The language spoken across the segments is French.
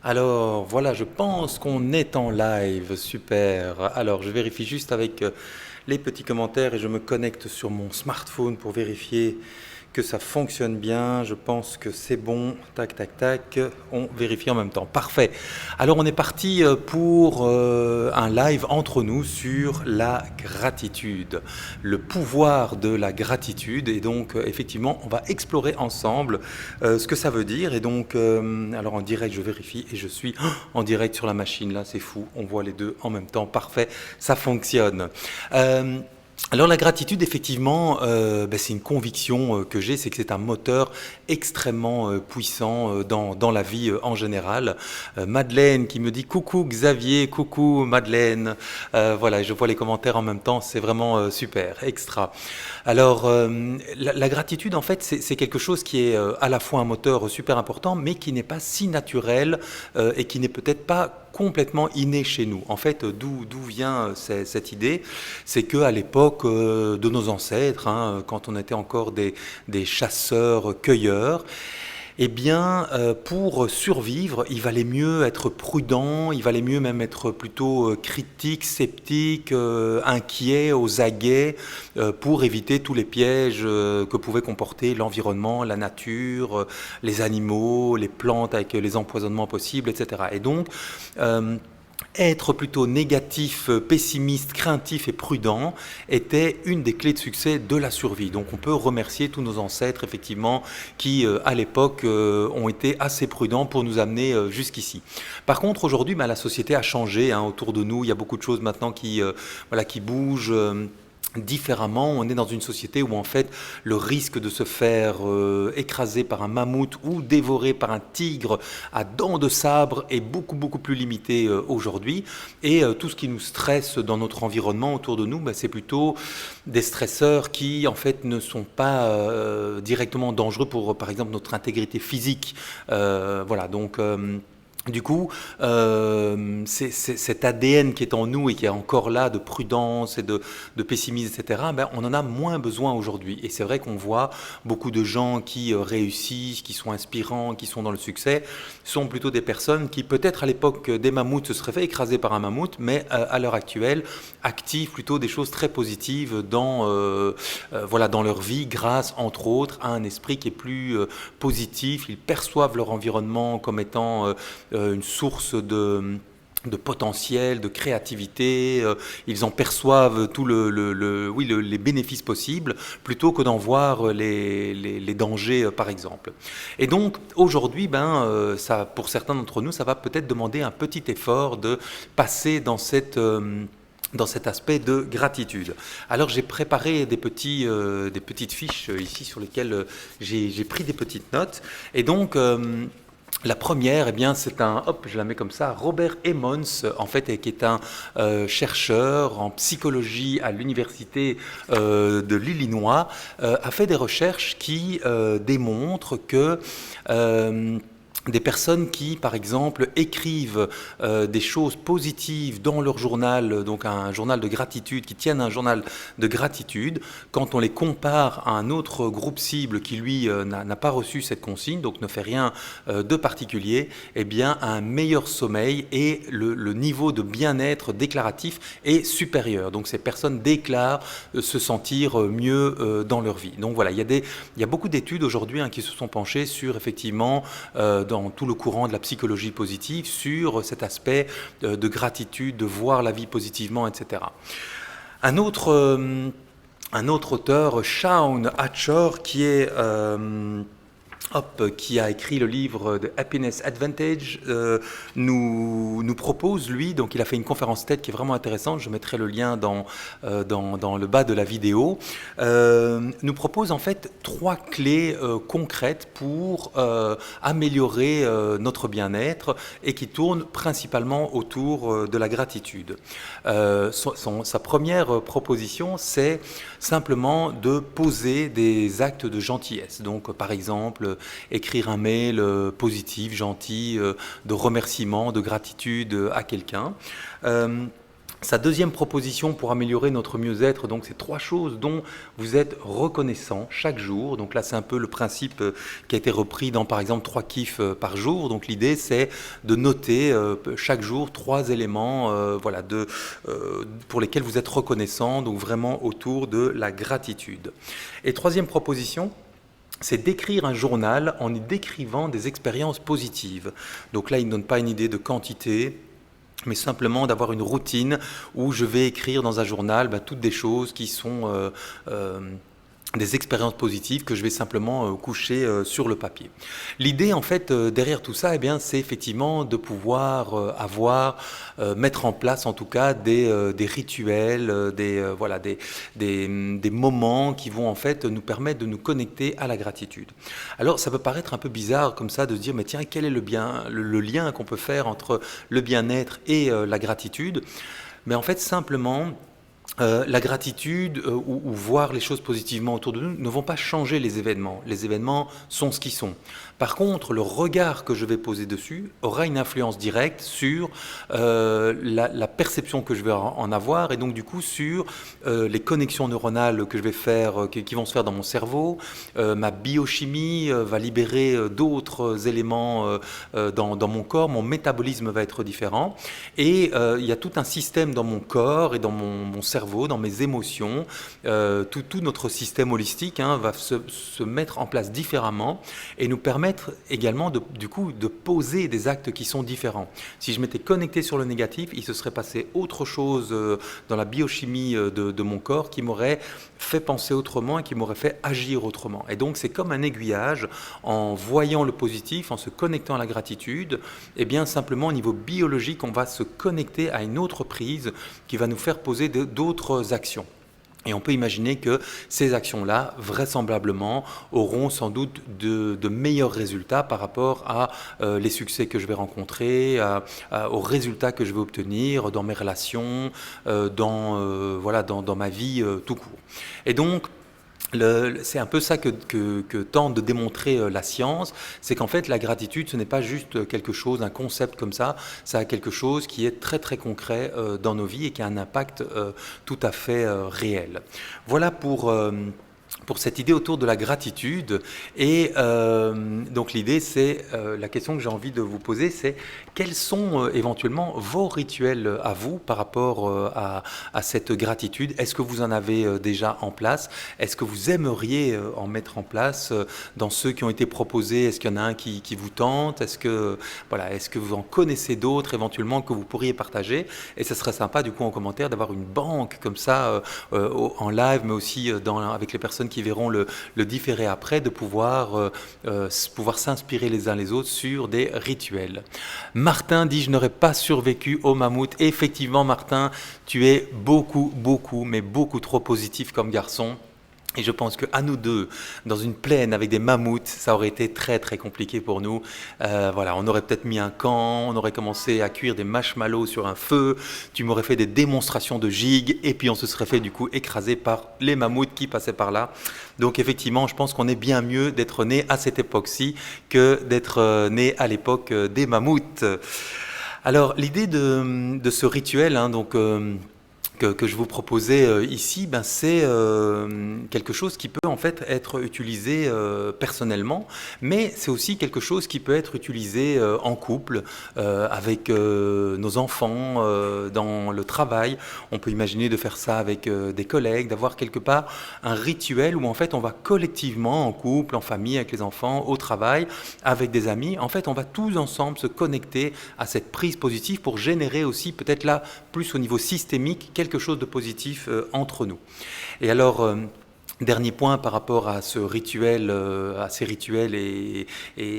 Alors voilà, je pense qu'on est en live, super. Alors je vérifie juste avec les petits commentaires et je me connecte sur mon smartphone pour vérifier que ça fonctionne bien. Je pense que c'est bon. Tac, tac, tac. On vérifie en même temps. Parfait. Alors on est parti pour un live entre nous sur la gratitude, le pouvoir de la gratitude. Et donc effectivement, on va explorer ensemble ce que ça veut dire. Et donc, alors en direct, je vérifie et je suis en direct sur la machine. Là, c'est fou. On voit les deux en même temps. Parfait. Ça fonctionne. Euh, alors la gratitude, effectivement, c'est une conviction que j'ai, c'est que c'est un moteur extrêmement puissant dans la vie en général. Madeleine qui me dit coucou Xavier, coucou Madeleine. Voilà, je vois les commentaires en même temps, c'est vraiment super, extra. Alors la gratitude, en fait, c'est quelque chose qui est à la fois un moteur super important, mais qui n'est pas si naturel et qui n'est peut-être pas complètement inné chez nous. En fait, d'où vient cette idée? C'est qu'à l'époque de nos ancêtres, hein, quand on était encore des chasseurs-cueilleurs, eh bien, pour survivre, il valait mieux être prudent, il valait mieux même être plutôt critique, sceptique, inquiet, aux aguets, pour éviter tous les pièges que pouvait comporter l'environnement, la nature, les animaux, les plantes avec les empoisonnements possibles, etc. Et donc, être plutôt négatif, pessimiste, craintif et prudent était une des clés de succès de la survie. Donc on peut remercier tous nos ancêtres, effectivement, qui, à l'époque, ont été assez prudents pour nous amener jusqu'ici. Par contre, aujourd'hui, la société a changé hein, autour de nous. Il y a beaucoup de choses maintenant qui bougent. Différemment, on est dans une société où en fait le risque de se faire écraser par un mammouth ou dévorer par un tigre à dents de sabre est beaucoup plus limité aujourd'hui et tout ce qui nous stresse dans notre environnement autour de nous, c'est plutôt des stresseurs qui en fait ne sont pas directement dangereux pour par exemple notre intégrité physique. Voilà donc du coup, c'est cet ADN qui est en nous et qui est encore là de prudence et de pessimisme, etc., on en a moins besoin aujourd'hui. Et c'est vrai qu'on voit beaucoup de gens qui réussissent, qui sont inspirants, qui sont dans le succès, sont plutôt des personnes qui, peut-être à l'époque des mammouths, se seraient fait écraser par un mammouth, mais à l'heure actuelle, activent plutôt des choses très positives dans leur vie, grâce, entre autres, à un esprit qui est plus positif. Ils perçoivent leur environnement comme étant une source de potentiel, de créativité, ils en perçoivent tout les bénéfices possibles, plutôt que d'en voir les dangers, par exemple. Et donc, aujourd'hui, ça, pour certains d'entre nous, ça va peut-être demander un petit effort de passer dans cet aspect de gratitude. Alors j'ai préparé des petites fiches ici sur lesquelles j'ai pris des petites notes. Et donc la première, c'est je la mets comme ça, Robert Emmons, en fait, qui est un chercheur en psychologie à l'université de l'Illinois, a fait des recherches qui démontrent que des personnes qui, par exemple, écrivent des choses positives dans leur journal, donc un journal de gratitude, qui tiennent un journal de gratitude, quand on les compare à un autre groupe cible qui, lui, n'a pas reçu cette consigne, donc ne fait rien de particulier, a un meilleur sommeil et le niveau de bien-être déclaratif est supérieur. Donc ces personnes déclarent se sentir mieux dans leur vie. Donc voilà, il y a beaucoup d'études aujourd'hui qui se sont penchées sur, effectivement, dans tout le courant de la psychologie positive, sur cet aspect de gratitude, de voir la vie positivement, etc. Un autre auteur, Shawn Achor, qui a écrit le livre The Happiness Advantage, nous propose, lui, donc il a fait une conférence TED qui est vraiment intéressante, je mettrai le lien dans le bas de la vidéo, nous propose en fait 3 clés concrètes pour améliorer notre bien-être et qui tournent principalement autour de la gratitude. Sa première proposition, c'est simplement de poser des actes de gentillesse. Donc par exemple, écrire un mail positif, gentil, de remerciement, de gratitude à quelqu'un. Sa deuxième proposition pour améliorer notre mieux-être, donc c'est 3 choses dont vous êtes reconnaissant chaque jour. Donc là, c'est un peu le principe qui a été repris dans, par exemple, 3 kiffs par jour. Donc l'idée, c'est de noter chaque jour 3 éléments voilà, pour lesquels vous êtes reconnaissant, donc vraiment autour de la gratitude. Et troisième proposition, c'est d'écrire un journal en y décrivant des expériences positives. Donc là, il ne donne pas une idée de quantité, mais simplement d'avoir une routine où je vais écrire dans un journal toutes des choses qui sont des expériences positives que je vais simplement coucher sur le papier. L'idée en fait derrière tout ça, c'est effectivement de pouvoir mettre en place en tout cas des rituels, des moments qui vont en fait nous permettre de nous connecter à la gratitude. Alors ça peut paraître un peu bizarre comme ça de se dire mais tiens, quel est le lien qu'on peut faire entre le bien-être et la gratitude? Mais en fait simplement la gratitude ou voir les choses positivement autour de nous ne vont pas changer les événements. Les événements sont ce qu'ils sont. Par contre, le regard que je vais poser dessus aura une influence directe sur la perception que je vais en avoir et donc du coup sur les connexions neuronales que je vais faire, qui vont se faire dans mon cerveau. Ma biochimie va libérer d'autres éléments dans mon corps, mon métabolisme va être différent et il y a tout un système dans mon corps et dans mon cerveau, dans mes émotions, tout notre système holistique va se mettre en place différemment et nous permettre également du coup de poser des actes qui sont différents. Si je m'étais connecté sur le négatif, il se serait passé autre chose dans la biochimie de mon corps qui m'aurait fait penser autrement et qui m'aurait fait agir autrement. Et donc c'est comme un aiguillage, en voyant le positif, en se connectant à la gratitude, simplement au niveau biologique, on va se connecter à une autre prise qui va nous faire poser d'autres actions. Et on peut imaginer que ces actions-là, vraisemblablement, auront sans doute de meilleurs résultats par rapport à les succès que je vais rencontrer, aux résultats que je vais obtenir dans mes relations, dans ma vie tout court. Et donc, c'est un peu ça que tente de démontrer la science, c'est qu'en fait la gratitude ce n'est pas juste quelque chose, un concept comme ça a quelque chose qui est très très concret dans nos vies et qui a un impact tout à fait réel. Voilà pour cette idée autour de la gratitude. Et donc l'idée, c'est la question que j'ai envie de vous poser, c'est quels sont éventuellement vos rituels à vous par rapport à cette gratitude? Est-ce que vous en avez déjà en place? Est-ce que vous aimeriez en mettre en place dans ceux qui ont été proposés? Est-ce qu'il y en a un qui vous tente? Est-ce que vous en connaissez d'autres éventuellement que vous pourriez partager? Et ce serait sympa du coup en commentaire d'avoir une banque comme ça en live, mais aussi avec les personnes qui verront le différé après, de pouvoir s'inspirer les uns les autres sur des rituels. Martin dit « Je n'aurais pas survécu au mammouth ». Effectivement, Martin, tu es beaucoup trop positif comme garçon. Et je pense qu'à nous deux, dans une plaine avec des mammouths, ça aurait été très très compliqué pour nous. On aurait peut-être mis un camp, on aurait commencé à cuire des marshmallows sur un feu, tu m'aurais fait des démonstrations de gigue, et puis on se serait fait du coup écraser par les mammouths qui passaient par là. Donc effectivement, je pense qu'on est bien mieux d'être né à cette époque-ci que d'être né à l'époque des mammouths. Alors l'idée de ce rituel, que je vous proposais ici, c'est quelque chose qui peut en fait être utilisé personnellement, mais c'est aussi quelque chose qui peut être utilisé en couple, avec nos enfants, dans le travail. On peut imaginer de faire ça avec des collègues, d'avoir quelque part un rituel où en fait on va collectivement, en couple, en famille, avec les enfants, au travail, avec des amis, en fait on va tous ensemble se connecter à cette prise positive pour générer aussi peut-être là, plus au niveau systémique, quelque chose de positif entre nous. Et alors, dernier point par rapport à ce rituel, à ces rituels et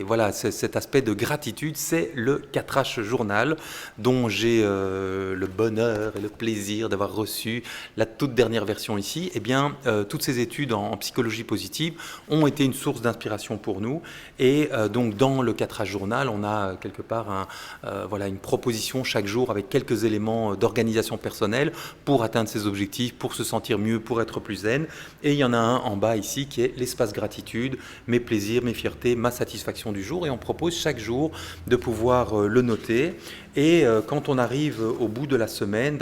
voilà, cet aspect de gratitude, c'est le 4H journal dont j'ai le bonheur et le plaisir d'avoir reçu la toute dernière version ici. Toutes ces études en psychologie positive ont été une source d'inspiration pour nous et donc dans le 4H journal, on a quelque part une proposition chaque jour avec quelques éléments d'organisation personnelle pour atteindre ses objectifs, pour se sentir mieux, pour être plus zen. Et il y en a un en bas ici qui est l'espace gratitude, mes plaisirs, mes fiertés, ma satisfaction du jour. Et on propose chaque jour de pouvoir le noter. Et quand on arrive au bout de la semaine,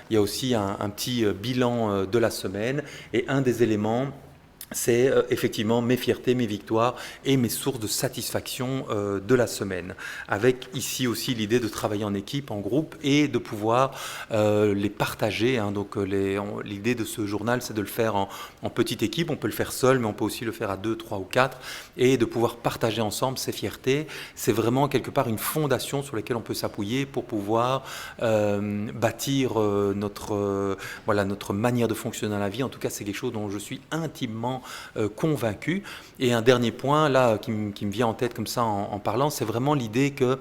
il y a aussi un petit bilan de la semaine. Et un des éléments, c'est effectivement mes fiertés, mes victoires et mes sources de satisfaction de la semaine. Avec ici aussi l'idée de travailler en équipe, en groupe et de pouvoir les partager. Donc l'idée de ce journal, c'est de le faire en petite équipe. On peut le faire seul, mais on peut aussi le faire à 2, 3 ou 4 et de pouvoir partager ensemble ces fiertés. C'est vraiment quelque part une fondation sur laquelle on peut s'appuyer pour pouvoir bâtir notre manière de fonctionner dans la vie. En tout cas, c'est quelque chose dont je suis intimement convaincu. Et un dernier point là qui me vient en tête comme ça en parlant, c'est vraiment l'idée que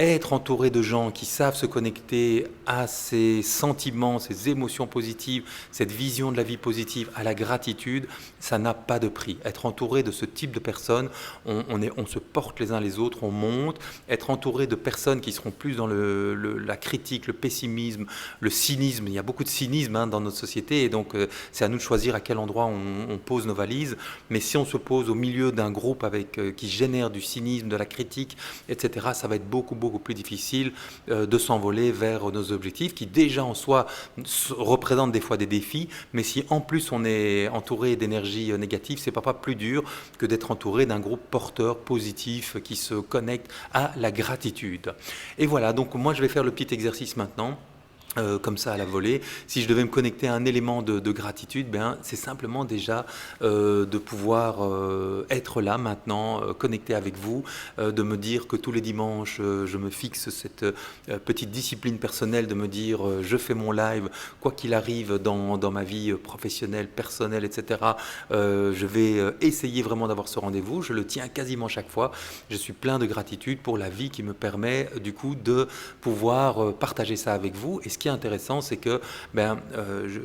être entouré de gens qui savent se connecter à ces sentiments, ces émotions positives, cette vision de la vie positive, à la gratitude, ça n'a pas de prix. Être entouré de ce type de personnes, on se porte les uns les autres, on monte. Être entouré de personnes qui seront plus dans la critique, le pessimisme, le cynisme. Il y a beaucoup de cynisme dans notre société et donc c'est à nous de choisir à quel endroit on pose nos valises. Mais si on se pose au milieu d'un groupe qui génère du cynisme, de la critique, etc., ça va être beaucoup plus difficile de s'envoler vers nos objectifs qui déjà en soi représentent des fois des défis, mais si en plus on est entouré d'énergie négative, c'est pas plus dur que d'être entouré d'un groupe porteur positif qui se connecte à la gratitude. Et voilà, donc moi je vais faire le petit exercice maintenant. Comme ça à la volée. Si je devais me connecter à un élément de gratitude, c'est simplement déjà de pouvoir être là maintenant, connecté avec vous, de me dire que tous les dimanches, je me fixe cette petite discipline personnelle de me dire je fais mon live, quoi qu'il arrive dans ma vie professionnelle, personnelle, etc. Je vais essayer vraiment d'avoir ce rendez-vous. Je le tiens quasiment chaque fois. Je suis plein de gratitude pour la vie qui me permet du coup de pouvoir partager ça avec vous. Et ce qui est intéressant, c'est que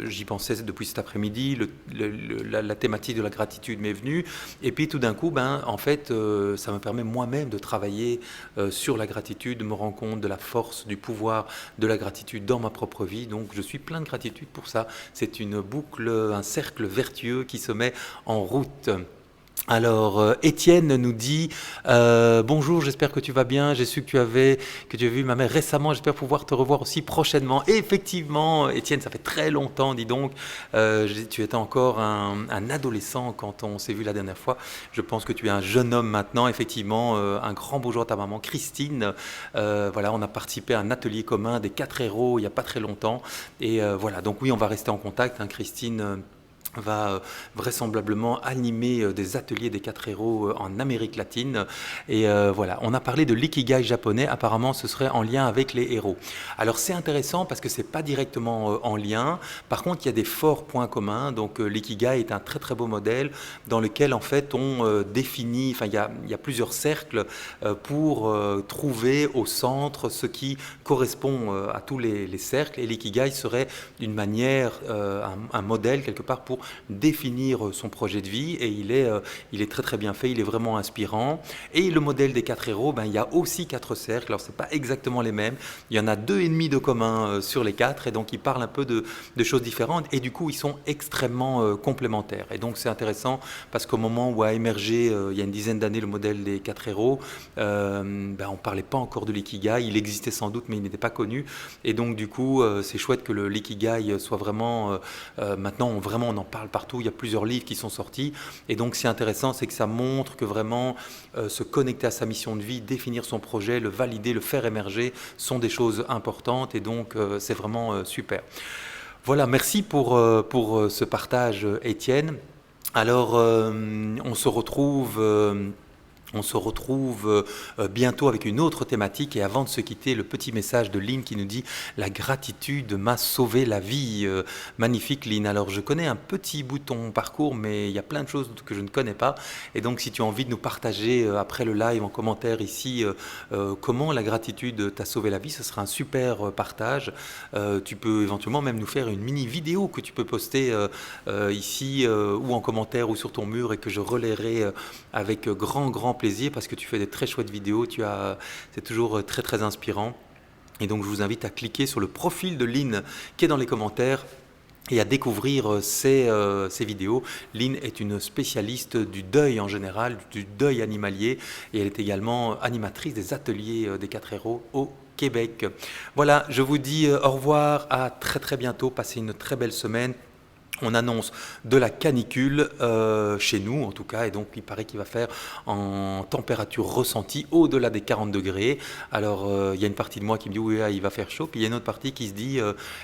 j'y pensais depuis cet après-midi, la thématique de la gratitude m'est venue, et puis tout d'un coup, en fait, ça me permet moi-même de travailler sur la gratitude, de me rendre compte de la force, du pouvoir de la gratitude dans ma propre vie. Donc je suis plein de gratitude pour ça. C'est une boucle, un cercle vertueux qui se met en route. Alors, Étienne nous dit bonjour, j'espère que tu vas bien. J'ai su que tu avais vu ma mère récemment. J'espère pouvoir te revoir aussi prochainement. Et effectivement, Étienne, ça fait très longtemps, dis donc. Tu étais encore un adolescent quand on s'est vu la dernière fois. Je pense que tu es un jeune homme maintenant. Effectivement, un grand bonjour à ta maman, Christine. Voilà, on a participé à un atelier commun des 4 héros il n'y a pas très longtemps. Et voilà, donc oui, on va rester en contact. Christine va vraisemblablement animer des ateliers des 4 héros en Amérique latine. Et voilà, on a parlé de l'ikigai japonais, apparemment ce serait en lien avec les héros. Alors c'est intéressant parce que c'est pas directement en lien, par contre il y a des forts points communs. Donc l'ikigai est un très beau modèle dans lequel en fait on définit, il y a plusieurs cercles pour trouver au centre ce qui correspond à tous les cercles, et l'ikigai serait une manière, un modèle quelque part pour définir son projet de vie, et il est très bien fait, il est vraiment inspirant. Et le modèle des 4 héros, il y a aussi 4 cercles, alors c'est pas exactement les mêmes, il y en a 2,5 de commun sur les 4, et donc ils parlent un peu de choses différentes, et du coup ils sont extrêmement complémentaires. Et donc c'est intéressant parce qu'au moment où a émergé il y a une dizaine d'années le modèle des 4 héros, on parlait pas encore de l'ikigai, il existait sans doute mais il n'était pas connu, et donc du coup c'est chouette que l'ikigai soit vraiment maintenant on en parle partout, il y a plusieurs livres qui sont sortis, et donc c'est intéressant, c'est que ça montre que vraiment se connecter à sa mission de vie, définir son projet, le valider, le faire émerger sont des choses importantes, et donc c'est vraiment super. Voilà, merci pour ce partage, Étienne. Alors on se retrouve bientôt avec une autre thématique, et avant de se quitter, le petit message de Lynn qui nous dit « La gratitude m'a sauvé la vie ». Magnifique, Lynn. Alors je connais un petit bout de ton parcours, mais il y a plein de choses que je ne connais pas, et donc si tu as envie de nous partager après le live en commentaire ici comment la gratitude t'a sauvé la vie, ce sera un super partage. Tu peux éventuellement même nous faire une mini vidéo que tu peux poster ici ou en commentaire ou sur ton mur, et que je relayerai avec grand plaisir, parce que tu fais des très chouettes vidéos, c'est toujours très inspirant. Et donc je vous invite à cliquer sur le profil de Lynn qui est dans les commentaires, et à découvrir ces vidéos. Lynn est une spécialiste du deuil en général, du deuil animalier, et elle est également animatrice des ateliers des 4 héros au Québec. Voilà, je vous dis au revoir, à très très bientôt, passez une très belle semaine. On annonce de la canicule chez nous en tout cas, et donc il paraît qu'il va faire en température ressentie au-delà des 40 degrés. Alors il y a une partie de moi qui me dit oui, il va faire chaud, puis il y a une autre partie qui se dit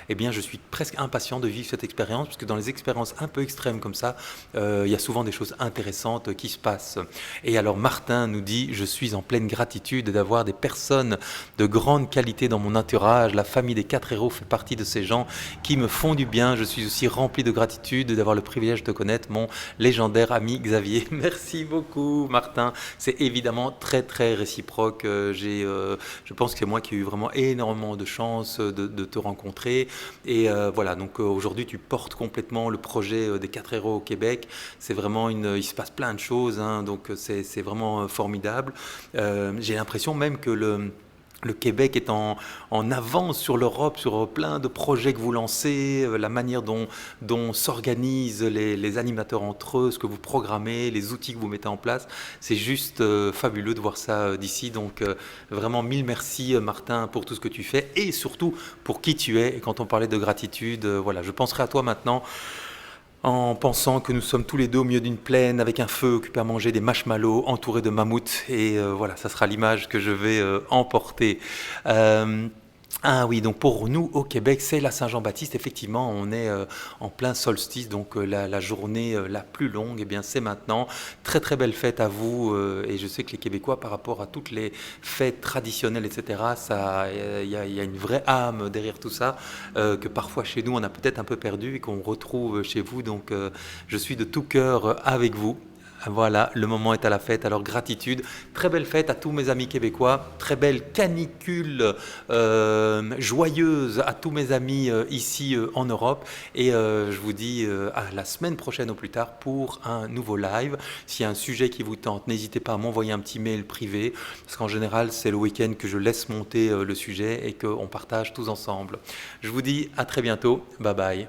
eh bien je suis presque impatient de vivre cette expérience, parce que dans les expériences un peu extrêmes comme ça, il y a souvent des choses intéressantes qui se passent. Et alors Martin nous dit: je suis en pleine gratitude d'avoir des personnes de grande qualité dans mon entourage. La famille des 4 héros fait partie de ces gens qui me font du bien. Je suis aussi rempli de gratitude d'avoir le privilège de connaître mon légendaire ami Xavier. Merci beaucoup Martin, c'est évidemment très très réciproque. Je pense que c'est moi qui ai eu vraiment énormément de chance de te rencontrer, et voilà, donc aujourd'hui tu portes complètement le projet des 4 héros au Québec. C'est vraiment il se passe plein de choses, hein, donc c'est vraiment formidable. J'ai l'impression même que le Québec est en avance sur l'Europe, sur plein de projets que vous lancez, la manière dont s'organisent les animateurs entre eux, ce que vous programmez, les outils que vous mettez en place. C'est juste fabuleux de voir ça d'ici. Donc vraiment mille merci Martin pour tout ce que tu fais, et surtout pour qui tu es. Et quand on parlait de gratitude, voilà, je penserai à toi maintenant en pensant que nous sommes tous les deux au milieu d'une plaine avec un feu, occupés à manger des marshmallows entourés de mammouths. Et voilà, ça sera l'image que je vais emporter. Euh, ah oui, donc pour nous au Québec, c'est la Saint-Jean-Baptiste. Effectivement, on est en plein solstice, donc la journée la plus longue, eh bien c'est maintenant. Très très belle fête à vous, et je sais que les Québécois, par rapport à toutes les fêtes traditionnelles, etc., il y a une vraie âme derrière tout ça, que parfois chez nous on a peut-être un peu perdu et qu'on retrouve chez vous. Donc je suis de tout cœur avec vous. Voilà, le moment est à la fête, alors gratitude. Très belle fête à tous mes amis québécois, très belle canicule joyeuse à tous mes amis ici en Europe. Et je vous dis à la semaine prochaine au plus tard pour un nouveau live. S'il y a un sujet qui vous tente, n'hésitez pas à m'envoyer un petit mail privé, parce qu'en général c'est le week-end que je laisse monter le sujet et qu'on partage tous ensemble. Je vous dis à très bientôt, bye bye.